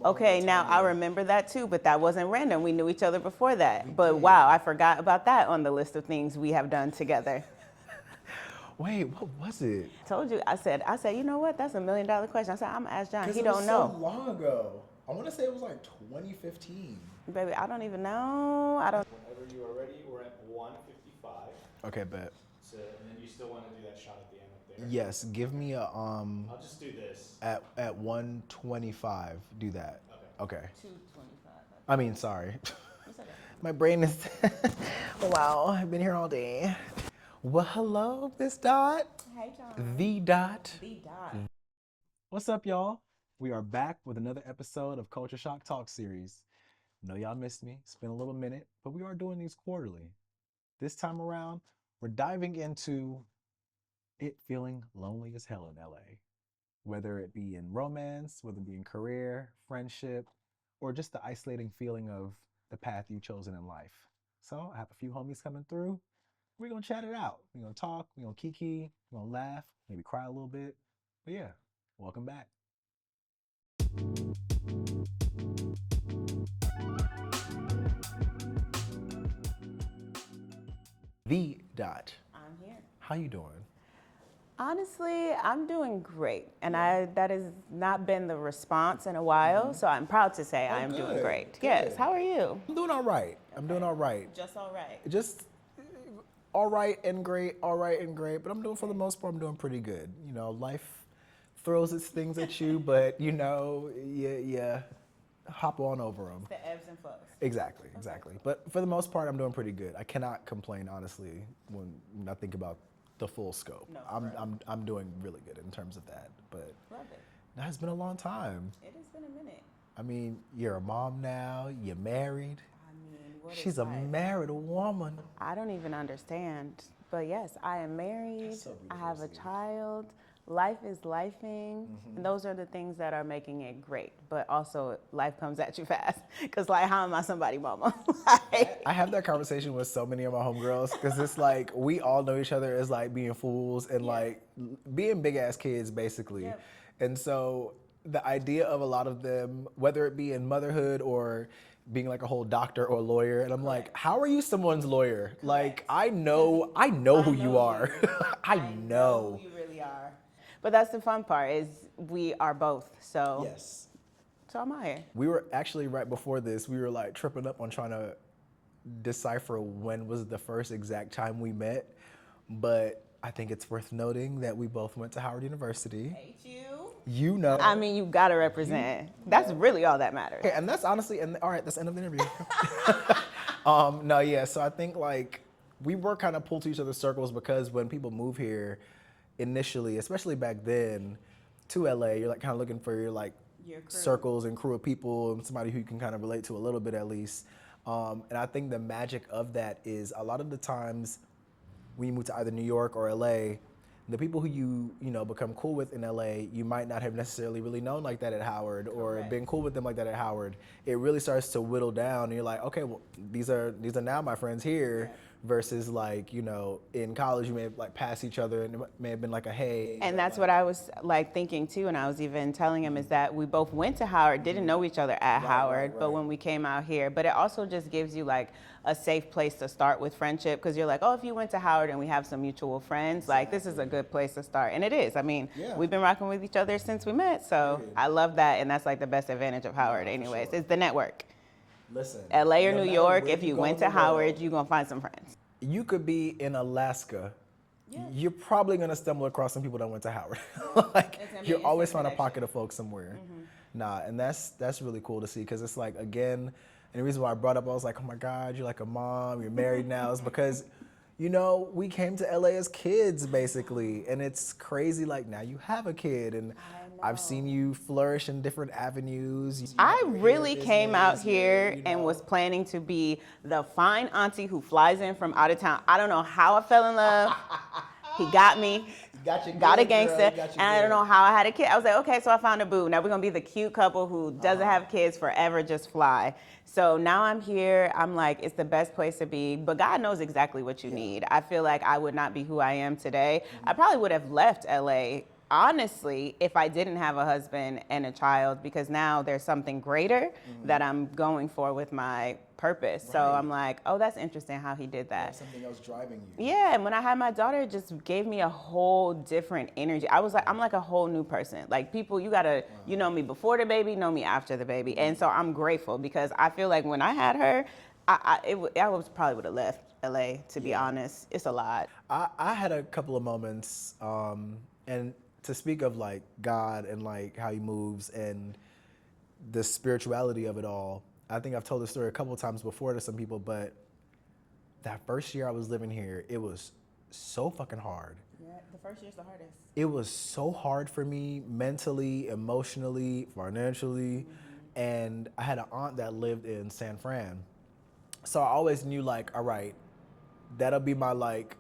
Okay, now I remember that too, but that wasn't random. We knew each other before that. But wow, I forgot about that on the list of things we have done together. Wait, what was it? Told you, I said, you know what? That's $1 million question. I said, I'm gonna ask John. He don't so know. long ago. I want to say it was like 2015. Baby, I don't even know. I don't. Whenever you are ready, we're at 155. Okay, bet. So, and then you still want to do that shot at the end up there? Yes, give me a I'll just do this. at 125. Do that. Okay. 225. I mean, sorry. My brain is. Wow, I've been here all day. Well, hello, Miss Dot. Hey, John. The Dot. The Dot. What's up, y'all? We are back with another episode of Culture Shock Talk Series. I know y'all missed me. It's been a little minute, but we are doing these quarterly. This time around, we're diving into it feeling lonely as hell in LA. Whether it be in romance, whether it be in career, friendship, or just the isolating feeling of the path you've chosen in life. So I have a few homies coming through. We're going to chat it out. We're going to talk, we're going to kiki, we're going to laugh, maybe cry a little bit. But yeah, welcome back. The Dot. I'm here. How you doing? Honestly, I'm doing great. And that has not been the response in a while. So I'm proud to say I am doing great. Good. Yes. How are you? I'm doing all right. I'm doing all right. Just all right. Just all right and great, but I'm doing, for the most part, I'm doing pretty good. You know, life throws its things at you, but you know, yeah, hop on over them. The ebbs and flows. Exactly. But for the most part, I'm doing pretty good. I cannot complain, honestly, when I think about the full scope. No, I'm doing really good in terms of that. But Love it. that has been a long time. It has been a minute. I mean, you're a mom now, you're married. I mean, what is She's a life? married woman. I don't even understand. But yes, I am married. That's so I have a beautiful. child. Life is lifing. And those are the things that are making it great. But also, life comes at you fast. Because, like, how am I somebody mama? Like, I have that conversation with so many of my homegirls because it's like we all know each other as like being fools and like being big ass kids basically. Yep. And so the idea of a lot of them, whether it be in motherhood or being like a whole doctor or lawyer, and I'm like, how are you someone's lawyer? Like I know who you are. I know. who you really are. But that's the fun part is we are both. So, Yes. so I'm out here. We were actually right before this, we were like tripping up on trying to decipher when was the first exact time we met. But I think it's worth noting that we both went to Howard University. Hate you. You know. I mean, you gotta represent. That's really all that matters. Okay, and that's honestly, and all right, that's the end of the interview. No, yeah, so I think like we were kind of pulled to each other's circles because when people move here initially, especially back then, to LA, you're like kind of looking for your like Your crew. circles and crew of people and somebody who you can kind of relate to a little bit at least. And I think the magic of that is a lot of the times when you move to either New York or LA, the people who you know become cool with in LA, you might not have necessarily really known like that at Howard or Correct. been cool with them like that at Howard. It really starts to whittle down and you're like, okay, well, these are now my friends here versus like, you know, in college you may have like passed each other and it may have been like a hey. And that's what I was like thinking too, and I was even telling him is that we both went to Howard, didn't know each other at Howard, but when we came out here, but it also just gives you like a safe place to start with friendship because you're like, oh, if you went to Howard and we have some mutual friends, like this is a good place to start, and it is. I mean, we've been rocking with each other since we met, so I love that, and that's like the best advantage of Howard, anyways. It's the network. Listen, LA or no New matter York, where if you go went in to the world, Howard, you're gonna find some friends. you could be in Alaska. You're probably gonna stumble across some people that went to Howard. Like It's gonna be you'll an always instant find a connection. pocket of folks somewhere. Nah, and that's really cool to see because it's like again, and the reason why I brought up, I was like, oh my God, you're like a mom, you're married now, is because, you know, we came to LA as kids basically, and it's crazy. Like now you have a kid, and I've seen you flourish in different avenues. I really came out here and was planning to be the fine auntie who flies in from out of town. I don't know how I fell in love. He got me. Got a gangster, and I don't know how I had a kid. I was like, okay, so I found a boo. Now we're gonna be the cute couple who doesn't have kids forever, just fly. So now I'm here. I'm like, it's the best place to be. But God knows exactly what you need. I feel like I would not be who I am today. I probably would have left LA honestly, if I didn't have a husband and a child, because now there's something greater that I'm going for with my purpose. So Right. I'm like, oh, that's interesting how he did that. Something else driving you. Yeah, and when I had my daughter, it just gave me a whole different energy. I was like, I'm like a whole new person. Like people, you gotta, you know me before the baby, know me after the baby, and so I'm grateful because I feel like when I had her, I was probably would have left LA, to be honest. It's a lot. I had a couple of moments, and to speak of like God and like how he moves and the spirituality of it all, I think I've told this story a couple of times before to some people, but that first year I was living here, it was so fucking hard. Yeah, the first year's the hardest. It was so hard for me mentally, emotionally, financially, and I had an aunt that lived in San Fran. So I always knew like, all right, that'll be my like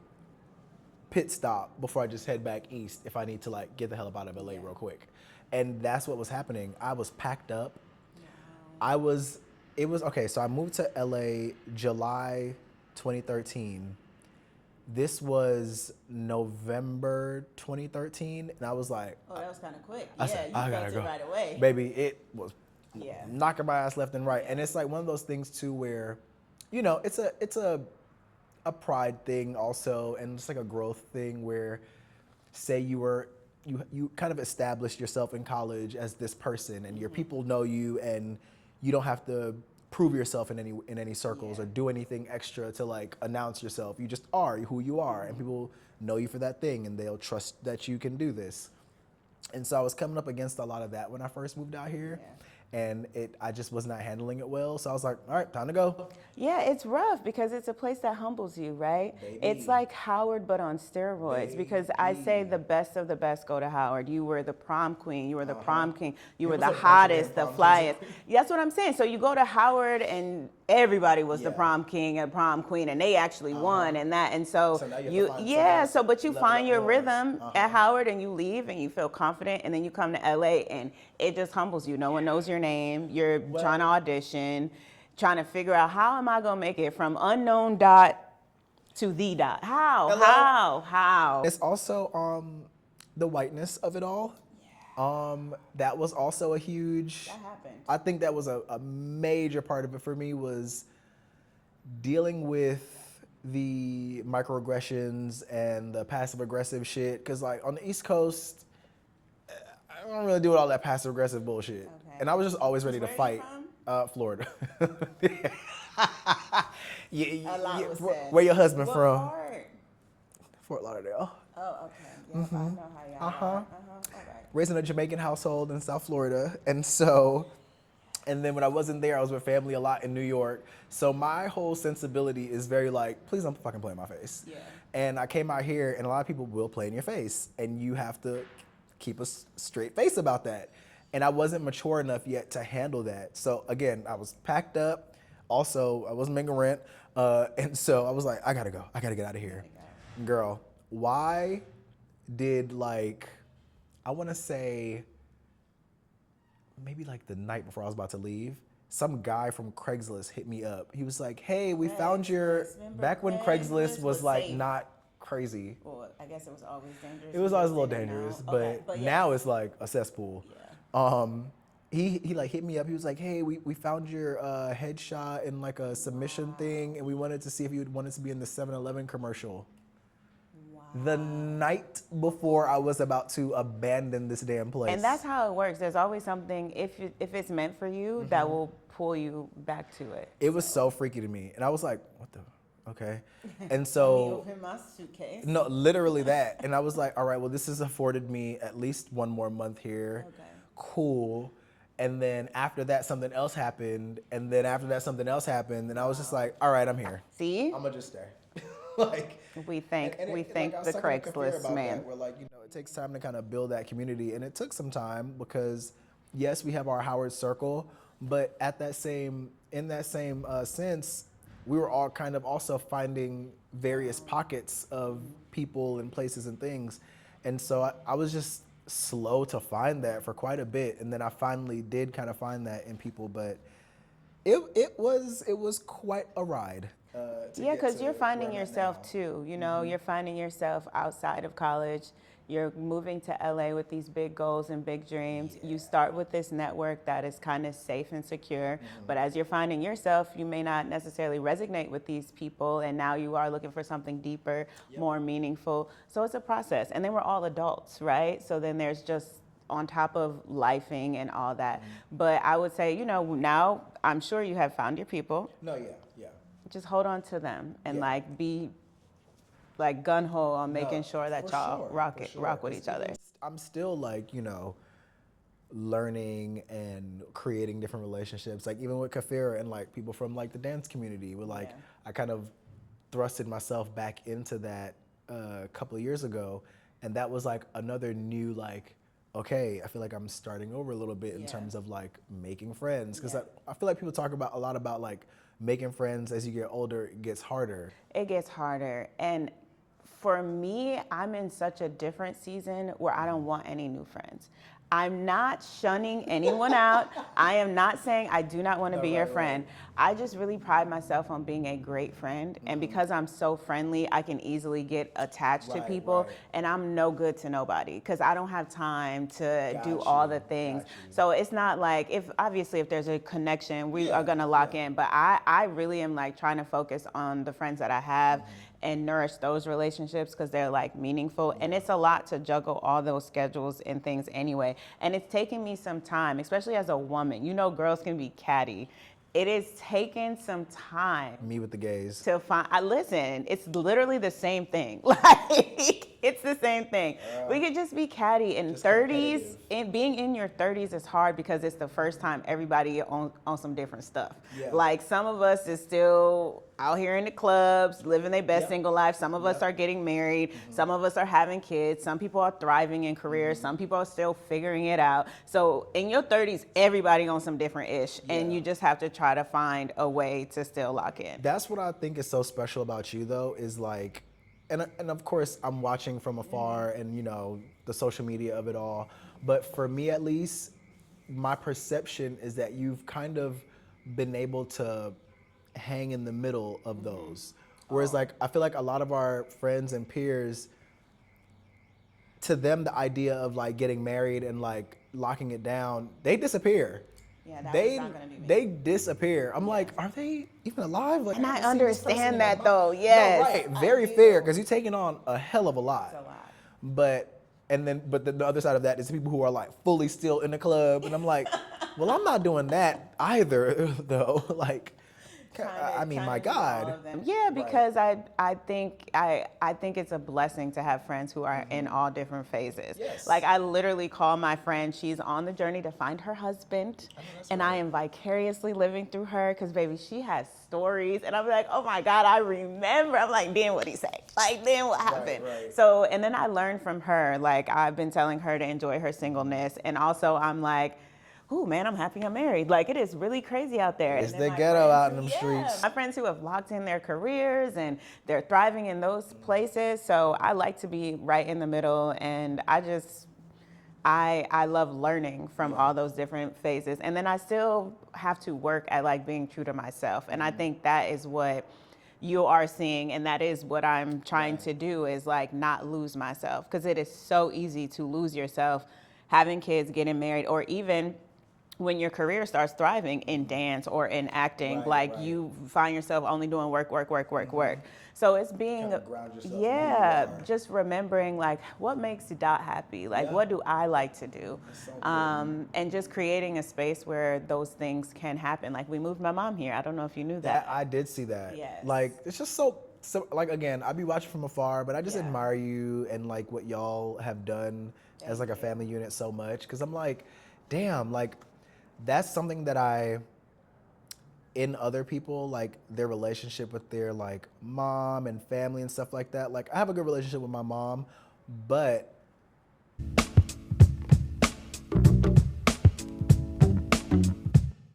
pit stop before I just head back east if I need to like get the hell up out of LA real quick. And that's what was happening. I was packed up. Okay, so I moved to LA July 2013. This was November 2013, and I was like, Oh, that was kind of quick. I said, I gotta go right away. Baby, it was Yeah. knocking my ass left and right. And it's like one of those things too where, you know, it's a pride thing also, and it's like a growth thing where, say you kind of established yourself in college as this person, and your people know you, and you don't have to prove yourself in any circles or do anything extra to like announce yourself. You just are who you are, and people know you for that thing, and they'll trust that you can do this. And so I was coming up against a lot of that when I first moved out here. And I just was not handling it well. So I was like, all right, time to go. Yeah, it's rough because it's a place that humbles you, right? Baby. It's like Howard, but on steroids. Because I say the best of the best go to Howard. You were the prom queen. You were the prom king. You were was the a bunch of hottest, the damn prom kings. flyest. That's what I'm saying. So you go to Howard and everybody was the prom king and prom queen, and they actually won and that. And so, So now you have to you, find yeah, something so but you level find up your more. rhythm at Howard and you leave and you feel confident, and then you come to LA and it just humbles you. No one knows your name. You're trying to audition, trying to figure out how am I gonna make it from unknown dot to the dot. How? It's also the whiteness of it all. That was also a huge. That happened. I think that was a major part of it for me, was dealing with the microaggressions and the passive aggressive shit. Cause like on the East Coast, I don't really do all that passive aggressive bullshit. Okay. And I was just always ready to Where are fight. you Florida. A lot was said. Where your husband What from? part? Fort Lauderdale. Oh, okay. Yeah, I know how y'all are. All right. Raised in a Jamaican household in South Florida. And so, and then when I wasn't there, I was with family a lot in New York. So my whole sensibility is very like, please don't fucking play in my face. Yeah. And I came out here, and a lot of people will play in your face, and you have to keep a straight face about that. And I wasn't mature enough yet to handle that. So again, I was packed up. Also, I wasn't making rent. And so I was like, I gotta go. I gotta get out of here. Girl, why did like, I wanna say maybe like the night before I was about to leave, some guy from Craigslist hit me up. He was like, hey, we found your, Remember back when Craigslist was like safe. not crazy. Well, I guess it was always dangerous. It was always a little They don't know. dangerous, Okay, but yeah. now it's like a cesspool. Yeah. He like hit me up. He was like, hey, we found your headshot in like a submission thing, and we wanted to see if you would wanted to be in the 7-Eleven commercial. Wow. The night before I was about to abandon this damn place. And that's how it works. There's always something, if it's meant for you, that will pull you back to it. It was so freaky to me, and I was like, what the, okay. And so, Open my suitcase. no, literally that. And I was like, all right, well, this has afforded me at least one more month here. Okay. Cool. And then after that, something else happened. And then after that, something else happened. And I was just like, all right, I'm here. See? I'm gonna just stay. Like, We thank and we like, thank I was the talking to Kafir Craigslist about man. that, where like, you know, it takes time to kind of build that community, and it took some time because yes, we have our Howard circle, but in that same sense, we were all kind of also finding various pockets of people and places and things, and so I was just slow to find that for quite a bit, and then I finally did kind of find that in people, but it was quite a ride. Yeah, because you're finding yourself too. You know, you're finding yourself outside of college. You're moving to LA with these big goals and big dreams. You start with this network that is kind of safe and secure, but as you're finding yourself, you may not necessarily resonate with these people, and now you are looking for something deeper, more meaningful. So it's a process. And then we're all adults, right? So then there's just on top of lifing and all that. But I would say, now I'm sure you have found your people. No, yeah. Just hold on to them and Yeah. like be like gun ho on making No, sure that for y'all sure, rock for it, sure. rock with 'Cause each other. even I'm still like, learning and creating different relationships. Like even with Kafira and like people from like the dance community, with like I kind of thrusted myself back into that a couple of years ago, and that was like another new like. Okay, I feel like I'm starting over a little bit in terms of like making friends, because I feel like people talk about a lot about like making friends as you get older. It gets harder. It gets harder. And for me, I'm in such a different season where I don't want any new friends. I'm not shunning anyone out. I am not saying I do not want to be your friend. I just really pride myself on being a great friend. And because I'm so friendly, I can easily get attached to people. And I'm no good to nobody because I don't have time to do all the things. So it's not like, if there's a connection, we are going to lock in. But I really am like trying to focus on the friends that I have and nourish those relationships because they're like meaningful. And it's a lot to juggle all those schedules and things anyway. And it's taken me some time, especially as a woman. Girls can be catty. It is taking some time. Me with the gays. To find, listen, it's literally the same thing. Like, it's the same thing. We could just be catty in 30s. And being in your 30s is hard because it's the first time everybody on some different stuff. Yeah. Like some of us is still out here in the clubs, living their best single life. Some of us are getting married. Some of us are having kids. Some people are thriving in careers. Some people are still figuring it out. So in your 30s, everybody on some different ish. And you just have to try to find a way to still lock in. That's what I think is so special about you, though, is like, and of course I'm watching from afar and the social media of it all. But for me, at least, my perception is that you've kind of been able to hang in the middle of those. Whereas like, I feel like a lot of our friends and peers, to them, the idea of like getting married and like locking it down, they disappear. Yeah, that was not gonna be me. They disappear. I'm like, are they even alive? Like, And I haven't seen this person in understand a that month. though, yes. No, right, very fair, because you're taking on a hell of a lot. It's a lot. But the other side of that is people who are like fully still in the club, and I'm like, well, I'm not doing that either, though. Like, I mean, my God. Yeah, because I think it's a blessing to have friends who are in all different phases. Yes. Like I literally call my friend, she's on the journey to find her husband, and I am vicariously living through her because baby, she has stories, and I'm like, oh my God, I remember. I'm like, then what'd he say? Like, then what happened? Right. So, and then I learned from her. Like I've been telling her to enjoy her singleness, and also I'm like, ooh, man, I'm happy I'm married. Like, it is really crazy out there. It's And then the my ghetto friends out in who- them streets. My friends who have locked in their careers and they're thriving in those places. So I like to be right in the middle. And I love learning from all those different phases. And then I still have to work at like being true to myself. And I think that is what you are seeing, and that is what I'm trying to do, is like not lose myself, because it is so easy to lose yourself having kids, getting married, or even when your career starts thriving in dance or in acting, you find yourself only doing work. So it's being, Kinda ground yourself in who you are. just remembering like what makes Dot happy, like what do I like to do, and just creating a space where those things can happen. Like we moved my mom here. I don't know if you knew that. I did see that. Yes. Like, it's just so like, again, I be watching from afar, but I just admire you and like what y'all have done as like a family unit so much. Because I'm like, damn, like that's something that in other people, like their relationship with their like mom and family and stuff like that. Like I have a good relationship with my mom, but